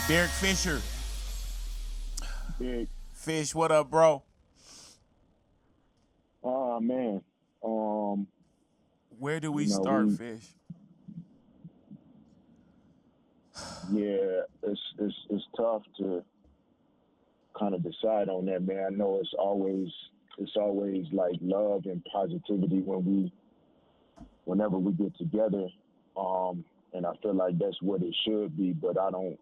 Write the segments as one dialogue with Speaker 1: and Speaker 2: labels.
Speaker 1: Derek Fisher.
Speaker 2: Big.
Speaker 1: Fish, what up, bro?
Speaker 2: Oh man. Um,
Speaker 1: Where do we
Speaker 2: you know,
Speaker 1: start,
Speaker 2: we
Speaker 1: Fish?
Speaker 2: yeah, it's tough to kind of decide on that, man. I know it's always like love and positivity whenever we get together. And I feel like that's what it should be, but I don't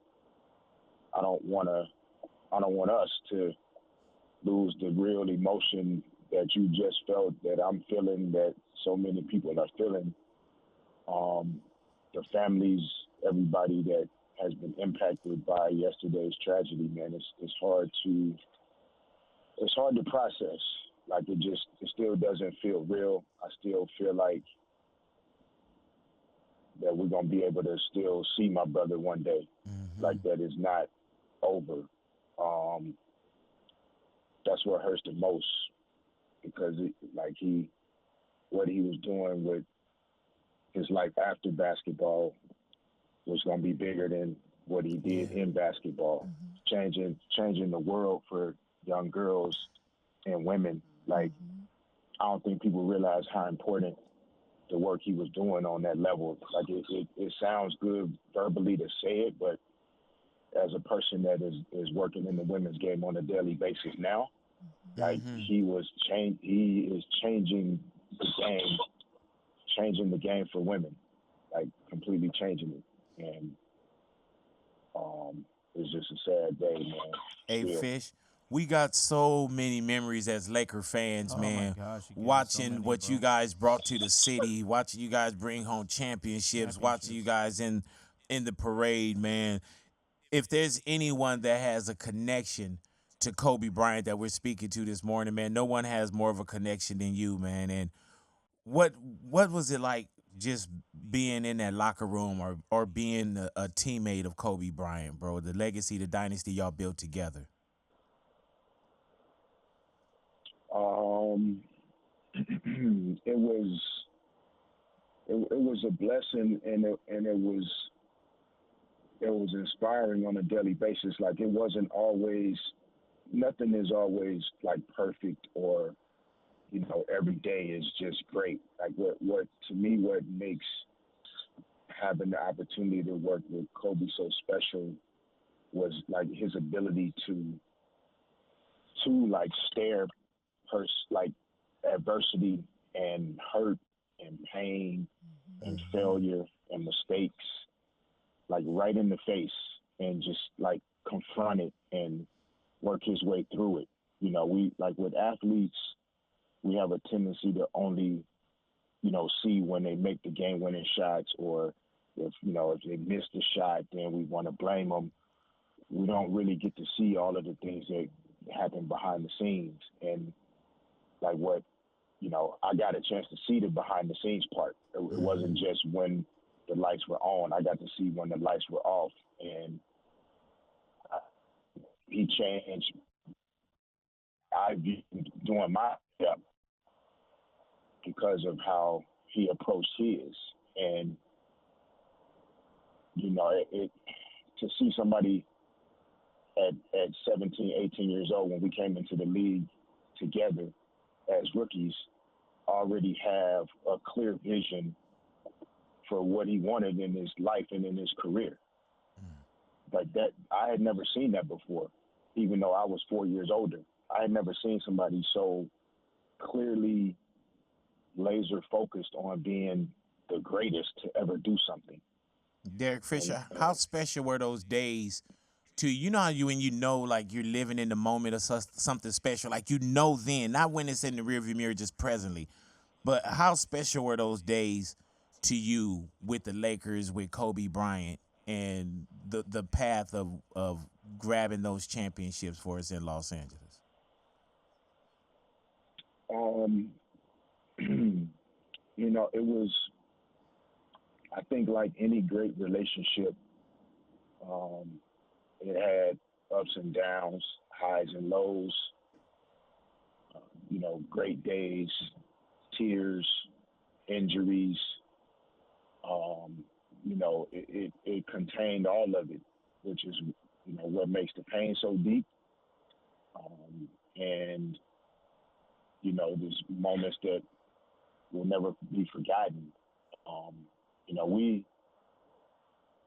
Speaker 2: wanna I don't want us to lose the real emotion that you just felt, that I'm feeling, that so many people are feeling. Um, the families, everybody that has been impacted by yesterday's tragedy, man, it's hard to process. Like it still doesn't feel real. I still feel like that we're gonna be able to still see my brother one day.
Speaker 1: Mm-hmm.
Speaker 2: Like that is not over. Um, that's what hurts the most because what he was doing with his life after basketball was going to be bigger than what he did
Speaker 1: Yeah.
Speaker 2: in basketball,
Speaker 3: Mm-hmm.
Speaker 2: changing the world for young girls and women. Like
Speaker 3: Mm-hmm.
Speaker 2: I don't think people realize how important the work he was doing on that level. Like it sounds good verbally to say it, but as a person that is working in the women's game on a daily basis now, like
Speaker 1: Mm-hmm.
Speaker 2: he is changing the game for women, like completely changing it. And it's just a sad day, man.
Speaker 1: Hey,
Speaker 2: Still.
Speaker 1: Fish, we got so many memories as Laker fans,
Speaker 3: Oh my
Speaker 1: man.
Speaker 3: gosh, you gave me so
Speaker 1: Watching
Speaker 3: many,
Speaker 1: what you
Speaker 3: bro.
Speaker 1: guys brought to the city, watching you guys bring home championships, watching you
Speaker 3: Championships.
Speaker 1: guys in the parade, man. If there's anyone that has a connection to Kobe Bryant that we're speaking to this morning, man, no one has more of a connection than you, man. And what what was it like just being in that locker room or being a teammate of Kobe Bryant, bro? The legacy, the dynasty y'all built together.
Speaker 2: Um, it was it was a blessing, and it was inspiring on a daily basis. Like it wasn't always nothing is always like perfect, or every day is just great. Like what to me, what makes having the opportunity to work with Kobe so special was like his ability to like stare like adversity and hurt and pain and
Speaker 1: Mm-hmm.
Speaker 2: failure and mistakes like right in the face, and just like confront it and work his way through it. We like with athletes, we have a tendency to only see when they make the game winning shots, or if they miss the shot, then we want to blame them. We don't really get to see all of the things that happen behind the scenes. And like I got a chance to see the behind the scenes part. It wasn't
Speaker 1: Mm-hmm.
Speaker 2: just when the lights were on. I got to see when the lights were off, and uh, he changed. I viewed doing my step because of how he approached his. And it to see somebody at 17, 18 years old, when we came into the league together as rookies, already have a clear vision for what he wanted in his life and in his career. Like that, I had never seen that before, even though I was 4 years older. I had never seen somebody so clearly laser focused on being the greatest to ever do something.
Speaker 1: Derek
Speaker 2: And
Speaker 1: Fisher, how special were those days to you? Know how you when you know like you're living in the moment of something special, like then, not when it's in the rearview mirror, just presently. But how special were those days to you with the Lakers, with Kobe Bryant, and the path of grabbing those championships for us in Los Angeles?
Speaker 2: um, it was. I think like any great relationship, um, it had ups and downs, highs and lows. Great days, tears, injuries. It contained all of it, which is what makes the pain so deep. And there's moments that will never be forgotten. Um, we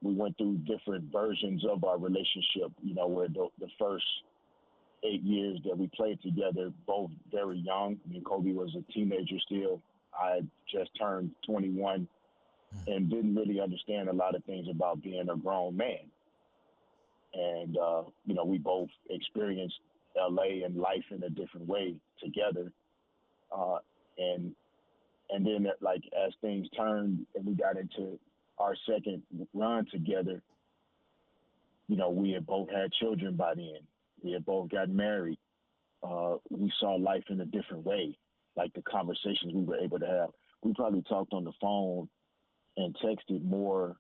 Speaker 2: went through different versions of our relationship. Where the first 8 years that we played together, both very young. I mean, Kobe was a teenager still. I just turned 21 and didn't really understand a lot of things about being a grown man. And we both experienced LA and life in a different way together. Uh, and then like as things turned and we got into our second run together, we had both had children by then. We had both got married. We saw life in a different way. Like the conversations we were able to have. We probably talked on the phone and texted more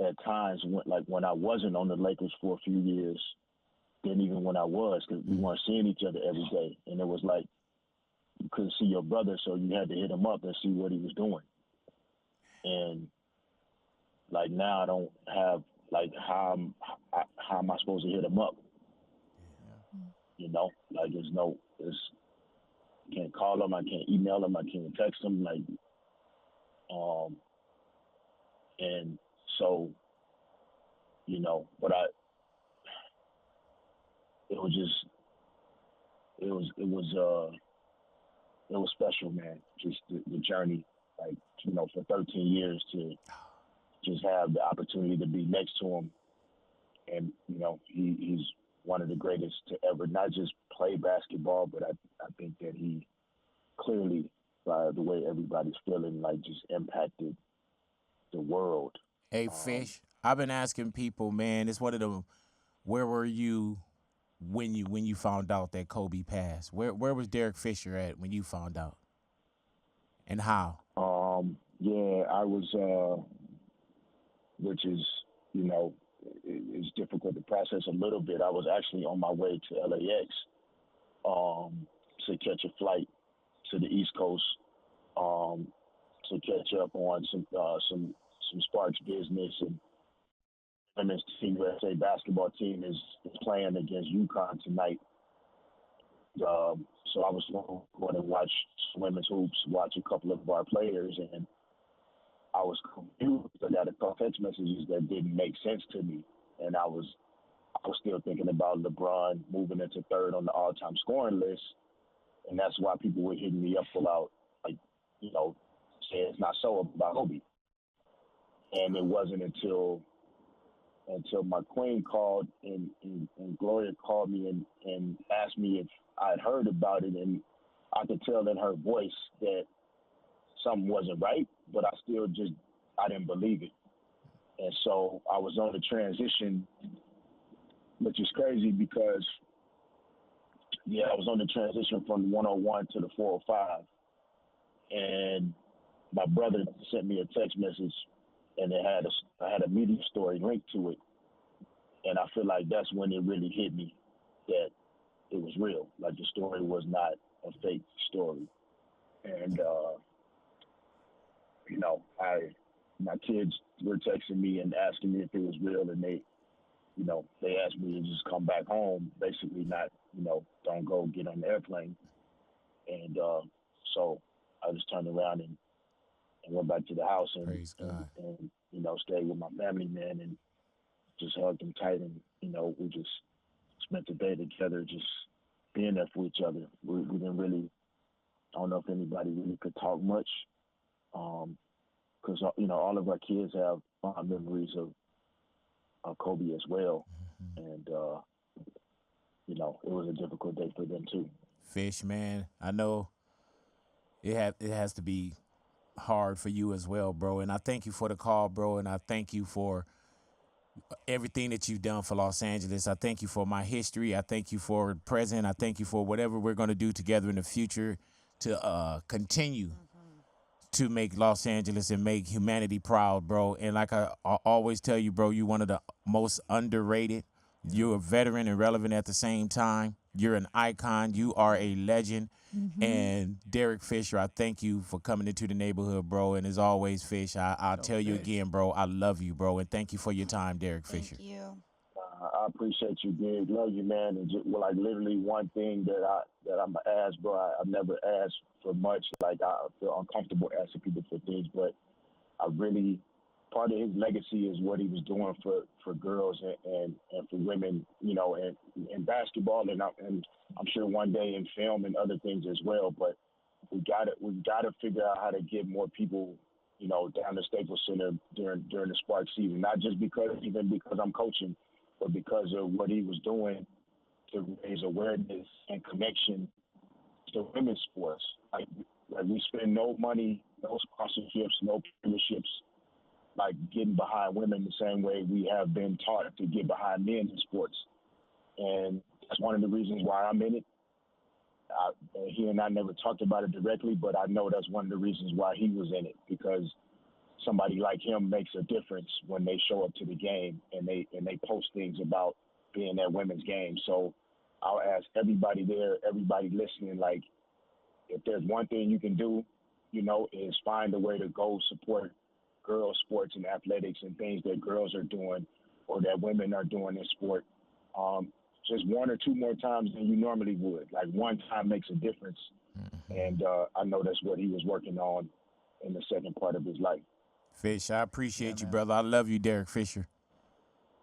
Speaker 2: at times when I wasn't on the Lakers for a few years than even when I was, because we weren't seeing each other every day. And it was like you couldn't see your brother, so you had to hit him up and see what he was doing. And like now I don't have like how am I supposed to hit him up? Like it's I can't call him, I can't email him, I can't text him, like um and so but it was just it was special, man. Just the journey, like for 13 years to just have the opportunity to be next to him, and he's one of the greatest to ever not just play basketball, but I think that he clearly, by the way everybody's feeling, like just impacted the world.
Speaker 1: Hey,
Speaker 2: Um,
Speaker 1: Fish, I've been asking people, man. It's one of them. Where were you when you found out that Kobe passed? Where was Derek Fisher at when you found out, and how?
Speaker 2: yeah, I was, which is, it's difficult to process a little bit. I was actually on my way to LAX to catch a flight to the East Coast to catch up on some Sparks business. And women's team USA basketball team is playing against UConn tonight. So I was going to watch women's hoops, watch a couple of our players, and I was confused. I got a couple text messages that didn't make sense to me, and I was still thinking about LeBron moving into third on the all-time scoring list, and that's why people were hitting me up about, like, saying it's not so about Kobe. And it wasn't until my queen called and Gloria called me and asked me if I'd heard about it, and I could tell in her voice that something wasn't right, but I didn't believe it. And so I was on the transition, which is crazy because, yeah, I was on the transition from the 101 to the 405. And my brother sent me a text message, and I had a media story linked to it. And I feel like that's when it really hit me that it was real. Like the story was not a fake story. And my kids were texting me and asking me if it was real, and they asked me to just come back home, basically not, don't go get on the airplane. And so I just turned around and went back to the house
Speaker 1: Praise God.
Speaker 2: and stayed with my family, man, and just hugged them tight, and we just spent the day together, just being there for each other. We didn't really, I don't know if anybody really could talk much, because all of our kids have fond memories of Kobe as well, and it was a difficult day for them too.
Speaker 1: Fish, man, I know it has to be hard for you as well, bro. And I thank you for the call, bro. And I thank you for everything that you've done for Los Angeles. I thank you for my history. I thank you for the present. I thank you for whatever we're going to do together in the future to continue to make Los Angeles and make humanity proud, bro. And like I always tell you, bro, you're one of the most underrated. You're a veteran and relevant at the same time. You're an icon. You are a legend. And Derek Fisher, I thank you for coming into the neighborhood, bro. And as always, Fish, I'll tell you
Speaker 3: Fish.
Speaker 1: again, bro, I love you, bro. And thank you for your time, Derek
Speaker 4: Thank
Speaker 1: Fisher.
Speaker 4: you.
Speaker 2: I I appreciate you, big. Love you, man. And just, well, like literally one thing that I'm gonna ask, bro. I've never asked for much. Like I feel uncomfortable asking people for things, but I really part of his legacy is what he was doing for girls and for women, you know, and in basketball and I'm sure one day in film and other things as well. But we gotta figure out how to get more people, you know, down to Staples Center during the Spark season. Not just because I'm coaching, but because of what he was doing to raise awareness and connection to women's sports. Like we spend no money, no sponsorships, no premierships, like getting behind women the same way we have been taught to get behind men in sports. And that's one of the reasons why I'm in it. He and I never talked about it directly, but I know that's one of the reasons why he was in it, because somebody like him makes a difference when they show up to the game and they post things about being at women's game. So I'll ask everybody there, everybody listening, like if there's one thing you can do, you know, is find a way to go support girls sports and athletics and things that girls are doing or that women are doing in sport. Um, just one or two more times than you normally would. Like one time makes a difference. And I know that's what he was working on in the second part of his life.
Speaker 1: Fish, I appreciate you, brother. I love you, Derek Fisher.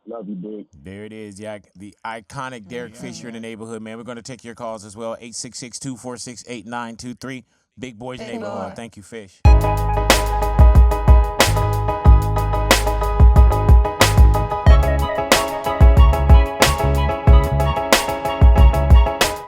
Speaker 2: Love you, big.
Speaker 1: There it is. Yeah, the iconic Derek Fisher in the neighborhood, man. We're going to take your calls as well. 866-246-8923. Big Boys
Speaker 3: Big
Speaker 1: Neighborhood.
Speaker 3: boy.
Speaker 1: Thank you, Fish.